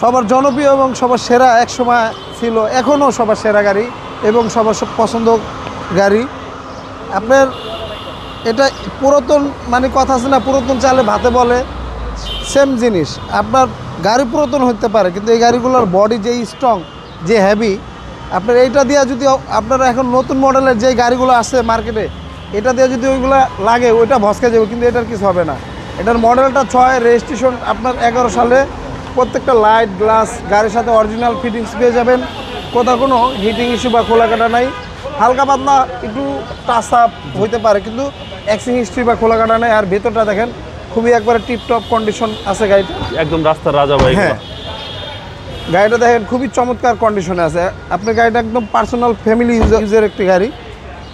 সবার জনপ্রিয় এবং সবার সেরা এক সময় ছিল, এখনও সবার সেরা গাড়ি এবং সবার পছন্দ গাড়ি। আপনার এটা পুরাতন, মানে কথা আছে না, পুরাতন চালে ভাতে বলে, সেম জিনিস। আপনার গাড়ি পুরাতন হতে পারে, কিন্তু এই গাড়িগুলোর বডি যে স্ট্রং, যে হেভি, আপনার এইটা দিয়ে যদি আপনারা এখন নতুন মডেলের যে গাড়িগুলো আছে মার্কেটে, এটা দিয়ে যদি ওইগুলো লাগে ওইটা ভসকে যাবে, কিন্তু এটার কিছু হবে না। এটার মডেলটা 6, রেজিস্ট্রেশন আপনার 11 সালে। প্রত্যেকটা লাইট গ্লাস গাড়ির সাথে অরিজিনাল ফিটিংস পেয়ে যাবেন। কোথাও কোনো হিটিং ইস্যু বা খোলা কাটা নাই। হালকা পাতলা একটু টাচ আপ হইতে পারে, কিন্তু অ্যাক্সিং হিস্ট্রি বা খোলা কাটা নেই। আর ভেতরটা দেখেন খুবই একবারে টিপটপ কন্ডিশন আছে গাড়িটা, একদম রাস্তার রাজা ভাই। হ্যাঁ, গাড়িটা দেখেন খুবই চমৎকার কন্ডিশনে আছে। আপনার গাড়িটা একদম পার্সোনাল ফ্যামিলি ইউজের একটি গাড়ি।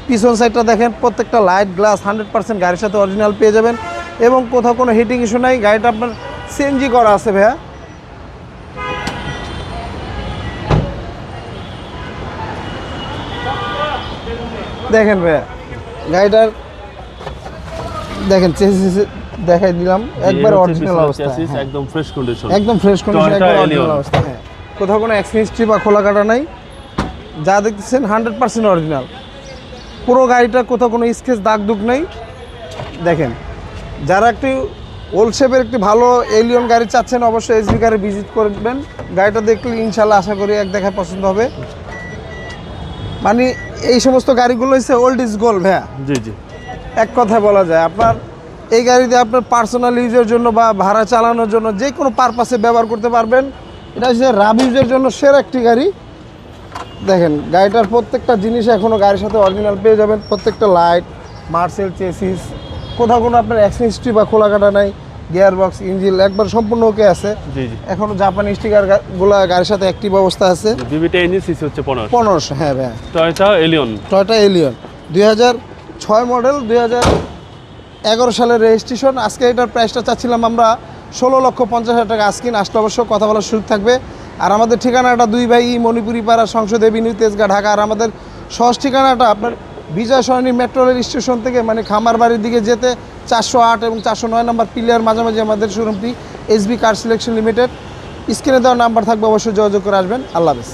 পিছন সাইডটা দেখেন প্রত্যেকটা লাইট গ্লাস 100% গাড়ির সাথে অরিজিনাল পেয়ে যাবেন, এবং কোথাও কোনো হিটিং ইস্যু নাই। গাড়িটা আপনার সিএনজি করা আছে ভাইয়া। দেখেন ভাইয়া গাড়িটার দেখেন চেসিস দেখাই দিলাম, একবার অরিজিনাল অবস্থা, একদম ফ্রেশ কন্ডিশন, একদম ফ্রেশ কন্ডিশন, একবার অরিজিনাল অবস্থা। হ্যাঁ, কোথাও কোনো অ্যাক্সিডেন্ট হিস্ট্রি বা খোলা কাটা নাই। যা দেখতেছেন 100% অরিজিনাল। পুরো গাড়িটা কোথাও কোনো স্কেচ দাগ দুগ নেই। দেখেন, যারা একটি ওল্ড শেপের একটি ভালো এলিয়ন গাড়ি চাচ্ছেন, অবশ্যই এসবি গাড়ি ভিজিট করবেন। গাড়িটা দেখলে ইনশাল্লাহ আশা করি এক দেখায় পছন্দ হবে। মানে এই সমস্ত গাড়িগুলো হচ্ছে ওল্ড ইজ গোল্ড ভাইয়া। জি জি, এক কথায় বলা যায়। আপনার এই গাড়িতে আপনার পার্সোনাল ইউজের জন্য বা ভাড়া চালানোর জন্য যে কোনো পারপাসে ব্যবহার করতে পারবেন। এটা হচ্ছে রাব ইউজের জন্য সেরা একটি গাড়ি। দেখেন গাড়িটার প্রত্যেকটা জিনিস এখনও গাড়ির সাথে অরিজিনাল পেয়ে যাবেন। প্রত্যেকটা লাইট, মার্সেল চেসিস, কোথাও কোনো আপনার অ্যাক্সিডেন্ট হিস্ট্রি বা খোলা কাটা নাই। গিয়ার বক্স, ইঞ্জিন একবার সম্পূর্ণ ওকে আছে। জি জি, এখনও জাপানি স্টিকার গুলা গাড়ির সাথে অ্যাক্টিভ অবস্থা আছে। বিবিটা ইঞ্জিন সিসি হচ্ছে 1500। হ্যাঁ ভাই, Toyota Allion, Toyota Allion 2006 model, 2011 সালের রেজিস্ট্রেশন। আজকে এটার প্রাইসটা চাচ্ছিলাম আমরা 16,50,000 টাকা। আজকে আসলে অবশ্য কথা বলার সুযোগ থাকবে। আর আমাদের ঠিকানাটা 2 ভাই মণিপুরি পাড়া, সংসদ এভিনিউ, তেজগাঁ, ঢাকা। আর আমাদের সহজ ঠিকানাটা আপনার বিজয় সরণি মেট্রো রেল স্টেশন থেকে মানে খামার বাড়ির দিকে যেতে 408 এবং 409 নম্বর পিলিয়ার মাঝামাঝি আমাদের শোরুমটি এসবি কার সিলেকশন লিমিটেড। স্ক্রিনে দেওয়া নাম্বার থাকবে, অবশ্যই যোগাযোগ করে আসবেন। আল্লাহ হাফেজ।